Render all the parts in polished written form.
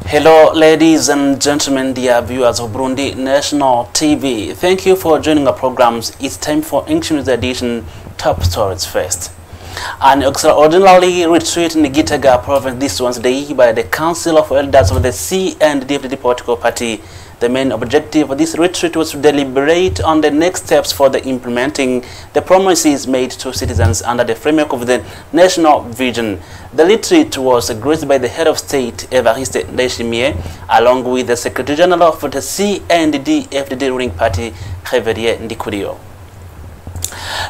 Hello ladies and gentlemen, dear viewers of Burundi National TV. Thank you for joining our programs. It's time for English News Edition. Top stories first. An extraordinary retreat in Gitega province this Wednesday by the Council of Elders of the CNDD-FDD political party. The main objective of this retreat was to deliberate on the next steps for the implementing the promises made to citizens under the framework of the national vision. The retreat was graced by the head of state, Evariste Ndayishimiye, along with the Secretary General of the CNDD-FDD ruling party, Réveillé Ndikuriyo.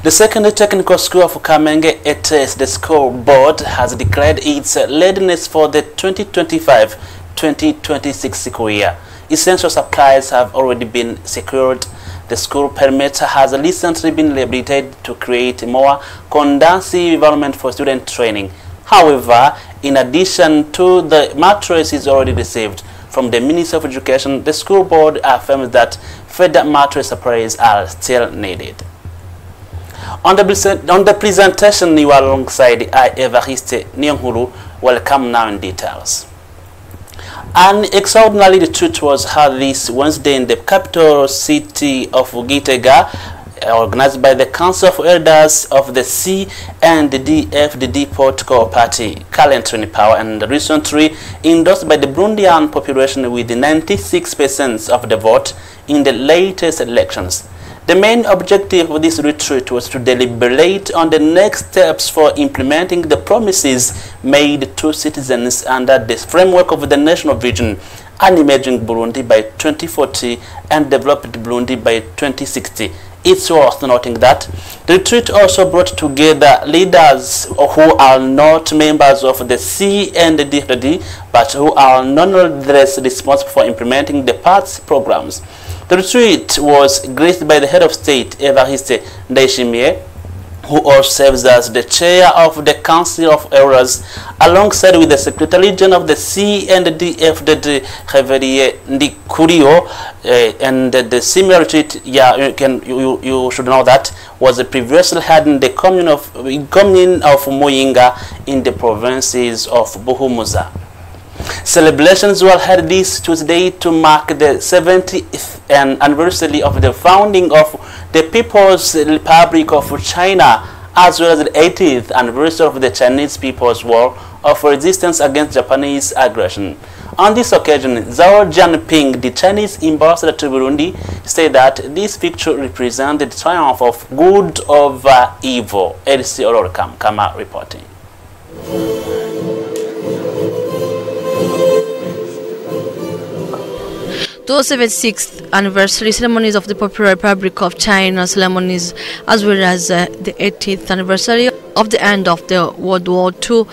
The secondary technical school of Kamenge ETS, the school board, has declared its readiness for the 2025-2026 school year. Essential supplies have already been secured. The school perimeter has recently been rehabilitated to create a more conducive environment for student training. However, in addition to the mattresses already received from the Ministry of Education, the school board affirms that further mattress supplies are still needed. On the presentation, you are alongside I, Evariste Niyonkuru. Welcome now in details. An extraordinary retreat was held this Wednesday in the capital city of Gitega, organized by the Council of Elders of the CNDD-FDD political party, currently in power and recently endorsed by the Burundian population with 96% of the vote in the latest elections. The main objective of this retreat was to deliberate on the next steps for implementing the promises made to citizens under the framework of the national vision, Emerging Burundi by 2040 and Developed Burundi by 2060. It's worth noting that the retreat also brought together leaders who are not members of the CNDD-FDD but who are nonetheless responsible for implementing the party's programs. The retreat was graced by the head of state, Evariste Ndayishimiye, who also serves as the chair of the Council of Elders, alongside with the Secretary General of the CNDD-FDD, Réveillé Ndikuriyo, and the similar retreat, you should know that, was previously held in the commune of Muyinga in the provinces of Buhumuza. Celebrations were held this Tuesday to mark the 70th anniversary of the founding of the People's Republic of China, as well as the 80th anniversary of the Chinese People's War of resistance against Japanese aggression. On this occasion, Zhao Jianping, the Chinese ambassador to Burundi, said that this victory represents the triumph of good over evil. LC Ororkam Kama reporting. Those 76th anniversary ceremonies of the Popular Republic of China ceremonies, as well as the 80th anniversary of the end of the World War II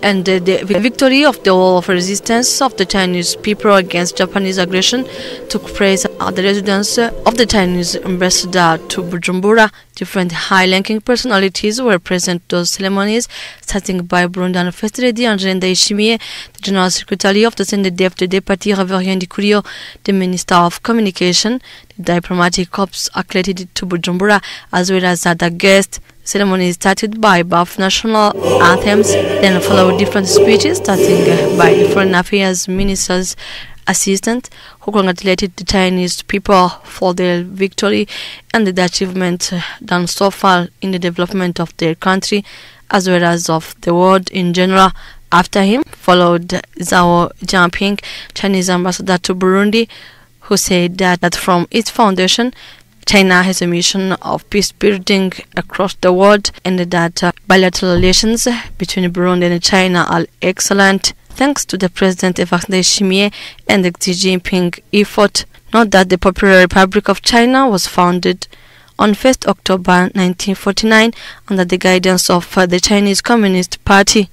and the victory of the war of resistance of the Chinese people against Japanese aggression, took place at the residence of the Chinese ambassador to Bujumbura. Different high-ranking personalities were present at those ceremonies, starting by Burundian First Lady Evariste Ndayishimiye, the General Secretary of the CNDD-FDD party, Réveillé Ndikuriyo, the Minister of Communication, the diplomatic corps accredited to Bujumbura, as well as other guests. Ceremony started by both national anthems, then followed different speeches, starting by the Foreign Affairs Minister's assistant, who congratulated the Chinese people for their victory and the achievement done so far in the development of their country, as well as of the world in general. After him followed Zhao Jianping, Chinese ambassador to Burundi, who said that from its foundation, China has a mission of peace building across the world, and that bilateral relations between Burundi and China are excellent, thanks to the President Evariste Ndayishimiye and the Xi Jinping effort. Note that the Popular Republic of China was founded on 1st October 1949 under the guidance of the Chinese Communist Party.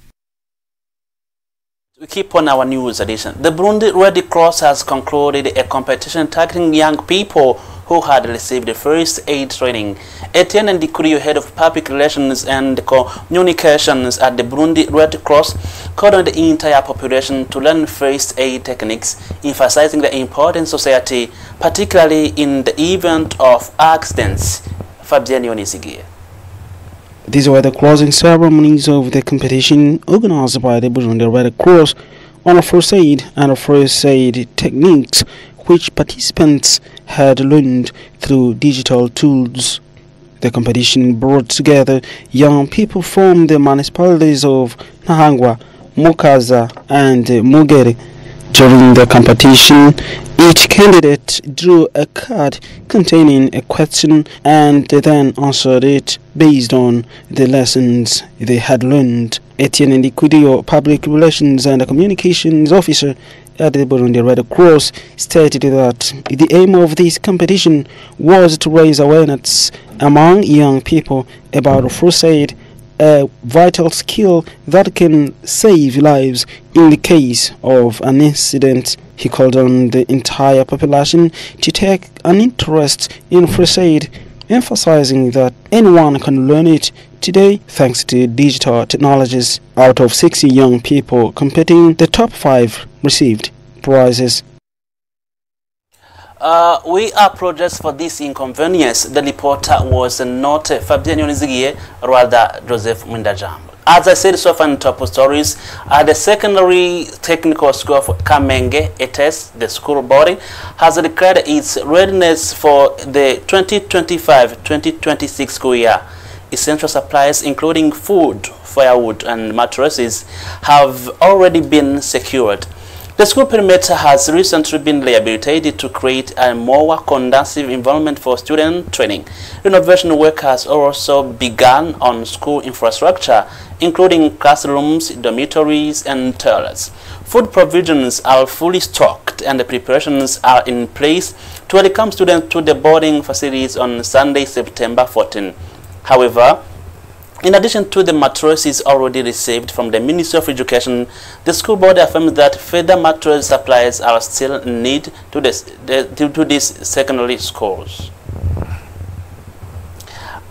We keep on our news edition. The Burundi Red Cross has concluded a competition targeting young people who had received the first aid training. Etienne Ndikuriyo, head of public relations and communications at the Burundi Red Cross, called on the entire population to learn first aid techniques, emphasizing the importance of society, particularly in the event of accidents. Fabien Yonisigie. These were the closing ceremonies of the competition organized by the Burundi Red Cross on first aid and first aid techniques which participants had learned through digital tools. The competition brought together young people from the municipalities of Nahangwa, Mukaza and Mugere. During the competition, each candidate drew a card containing a question and they then answered it based on the lessons they had learned. Etienne Ndikudio, Public Relations and Communications Officer at the Burundi Red Cross, stated that the aim of this competition was to raise awareness among young people about first aid, a vital skill that can save lives in the case of an incident. He called on the entire population to take an interest in first aid, emphasizing that anyone can learn it today thanks to digital technologies. Out of 60 young people competing, the top 5 received prizes. We apologize for this inconvenience. The reporter was not Fabien Yonizigie, rather Joseph Mwindajambo. As I said so far in top stories, at the secondary technical school of Kamenge, ETS, the school body, has declared its readiness for the 2025-2026 school year. Essential supplies including food, firewood and mattresses have already been secured. The school perimeter has recently been rehabilitated to create a more conducive environment for student training. Renovation work has also begun on school infrastructure, including classrooms, dormitories, and toilets. Food provisions are fully stocked and the preparations are in place to welcome students to the boarding facilities on Sunday, September 14. However, in addition to the mattresses already received from the Ministry of Education, the school board affirms that further mattress supplies are still in need to these secondary schools.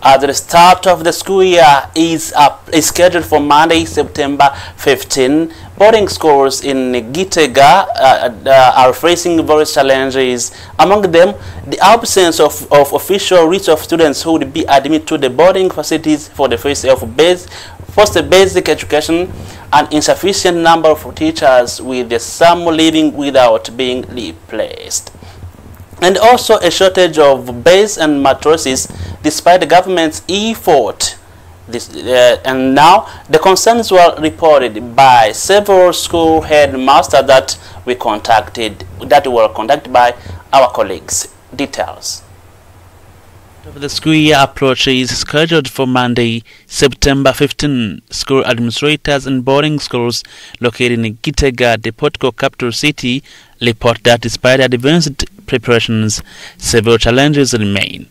The start of the school year is scheduled for Monday, September 15. Boarding schools in Gitega are facing various challenges. Among them, the absence of official list of students who would be admitted to the boarding facilities for the first year of basic education, an insufficient number of teachers, with some leaving without being replaced, and also a shortage of beds and mattresses despite the government's effort. And now the concerns were reported by several school headmasters that were contacted by our colleagues. Details. The school year approach is scheduled for Monday, September 15. School administrators and boarding schools located in Gitega, the Portugal capital city, report that despite advanced preparations, several challenges remain.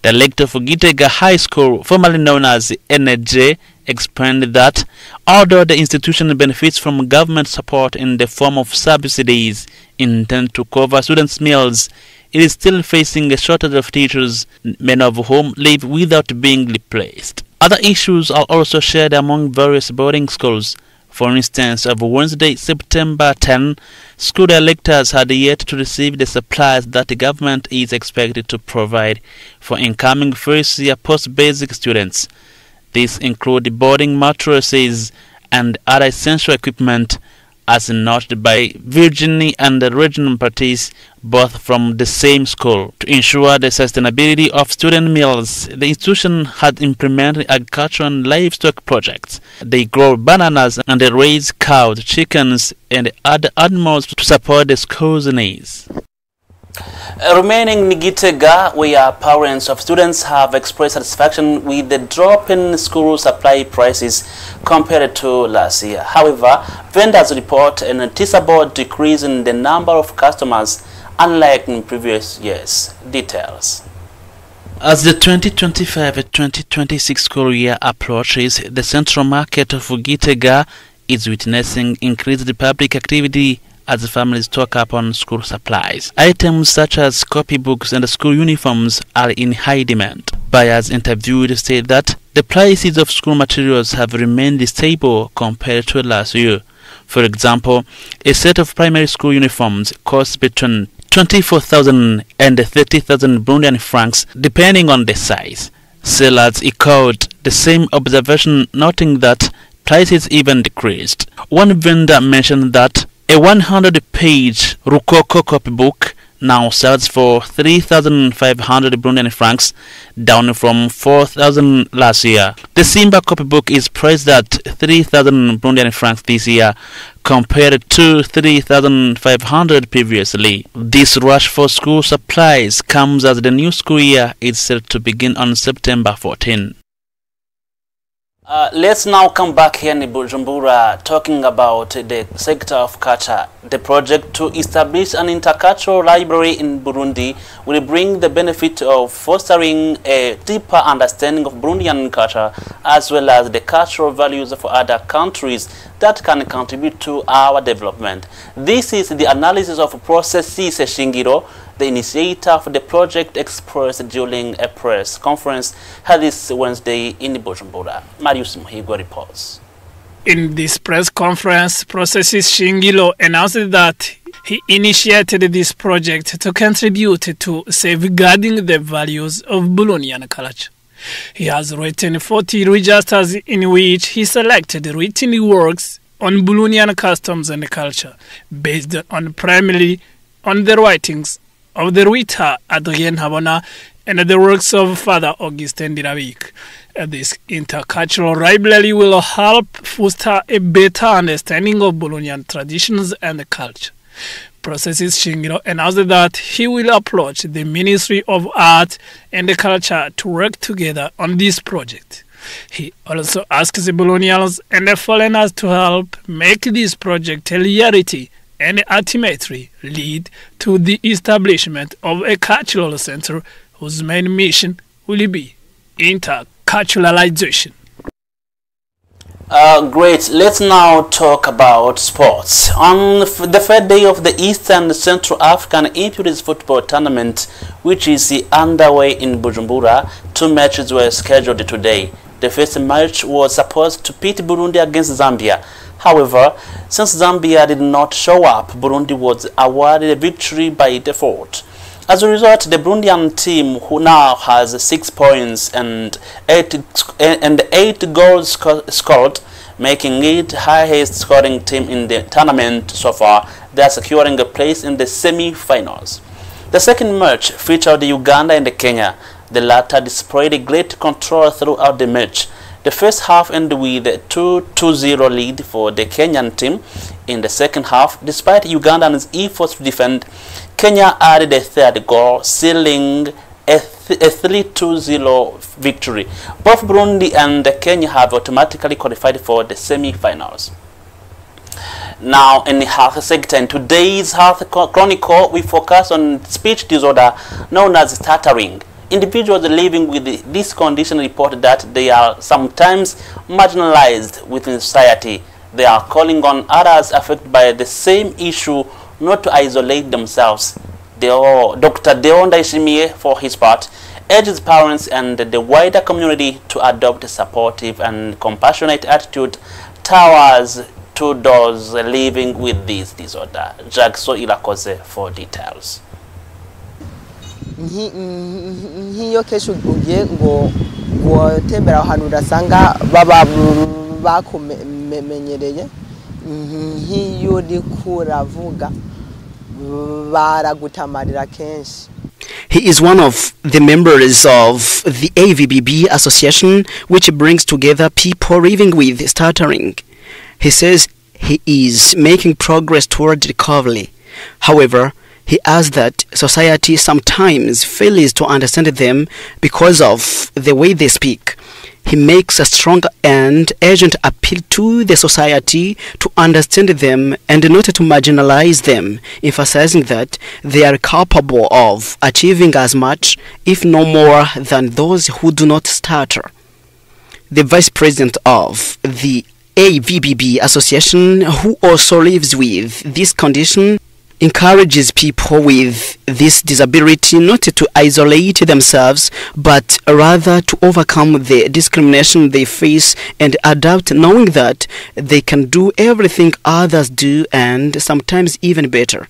The rector for Gitega High School, formerly known as NJ, explained that although the institution benefits from government support in the form of subsidies intended to cover students' meals, it is still facing a shortage of teachers, many of whom live without being replaced. Other issues are also shared among various boarding schools. For instance, of Wednesday, September 10, school directors had yet to receive the supplies that the government is expected to provide for incoming first-year post-basic students. These include boarding mattresses and other essential equipment, as noted by Virginia and the regional parties, both from the same school. To ensure the sustainability of student meals, the institution had implemented agricultural and livestock projects. They grow bananas and they raise cows, chickens, and other animals to support the school's needs. Remaining in Gitega, where parents of students have expressed satisfaction with the drop in school supply prices compared to last year. However, vendors report a noticeable decrease in the number of customers, unlike in previous years. Details. As the 2025-2026 school year approaches, the central market of Gitega is witnessing increased public activity as families stock up on school supplies. Items such as copybooks and school uniforms are in high demand. Buyers interviewed state that the prices of school materials have remained stable compared to last year. For example, a set of primary school uniforms costs between 24,000 and 30,000 Burundian francs depending on the size. Sellers echoed the same observation, noting that prices even decreased. One vendor mentioned that a 100-page Rococo copybook now sells for 3,500 Burundian francs, down from 4,000 last year. The Simba copybook is priced at 3,000 Burundian francs this year, compared to 3,500 previously. This rush for school supplies comes as the new school year is set to begin on September 14. Let's now come back here in Bujumbura talking about the sector of culture. The project to establish an intercultural library in Burundi will bring the benefit of fostering a deeper understanding of Burundian culture as well as the cultural values of other countries that can contribute to our development. This is the analysis of Processes Shingiro, the initiator of the project, expressed during a press conference held this Wednesday in Bujumbura. Marius Muhigo reports. In this press conference, Processes Shingiro announced that he initiated this project to contribute to safeguarding the values of Burundian culture. He has written 40 registers in which he selected written works on Burundian customs and culture, based on primarily on the writings of the writer Adrien Habona and the works of Father Augustin Dirabik. This intercultural library will help foster a better understanding of Burundian traditions and culture. Processes Shingiro announced that he will approach the Ministry of Art and Culture to work together on this project. He also asks the Burundians and the foreigners to help make this project a reality and ultimately lead to the establishment of a cultural center whose main mission will be interculturalization. Great. Let's now talk about sports. On the third day of the East and Central African Imperials Football Tournament, which is underway in Bujumbura, 2 matches were scheduled today. The first match was supposed to pit Burundi against Zambia. However, since Zambia did not show up, Burundi was awarded a victory by default. As a result, the Burundian team, who now has 6 points and 8 goals scored, making it the highest scoring team in the tournament so far, they are securing a place in the semi-finals. The second match featured Uganda and Kenya. The latter displayed great control throughout the match. The first half ended with a 2-0 lead for the Kenyan team. In the second half, despite Uganda's efforts to defend, Kenya added a third goal, sealing a 3-2-0 victory. Both Burundi and Kenya have automatically qualified for the semi-finals. Now, in the health sector, in today's Health Chronicle, we focus on speech disorder known as stuttering. Individuals living with this condition report that they are sometimes marginalized within society. They are calling on others affected by the same issue not to isolate themselves. Dr. Deonda Ishimie, for his part, urges parents and the wider community to adopt a supportive and compassionate attitude towards to those living with this disorder. Jackso Ilakoze for details. Nk'iyo kesho ugiye ngo tembera ahantu urasanga baba bakumenyereye nk'iyo uri kuravuga baragutamarira kenshi. He is one of the members of the AVBB association, which brings together people living with stuttering. He says he is making progress toward recovery. However, he adds that society sometimes fails to understand them because of the way they speak. He makes a strong and urgent appeal to the society to understand them and not to marginalize them, emphasizing that they are capable of achieving as much, if no more, than those who do not stutter. The vice president of the AVBB association, who also lives with this condition, encourages people with this disability not to isolate themselves, but rather to overcome the discrimination they face and adapt, knowing that they can do everything others do and sometimes even better.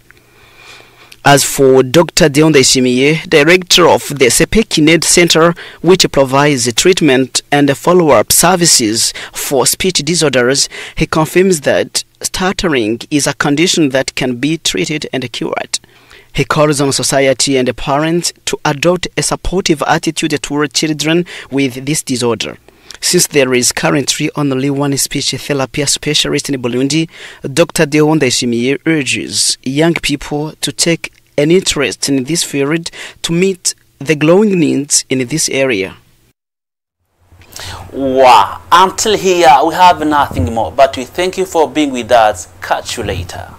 As for Dr. Deon Ndayishimiye, director of the Sepekined Center, which provides treatment and follow-up services for speech disorders, he confirms that stuttering is a condition that can be treated and cured. He calls on society and parents to adopt a supportive attitude toward children with this disorder. Since there is currently only one speech therapy specialist in Burundi, Dr. Deon Ndayishimiye urges young people to take an interest in this field to meet the growing needs in this area. Wow, until here we have nothing more, but we thank you for being with us. Catch you later.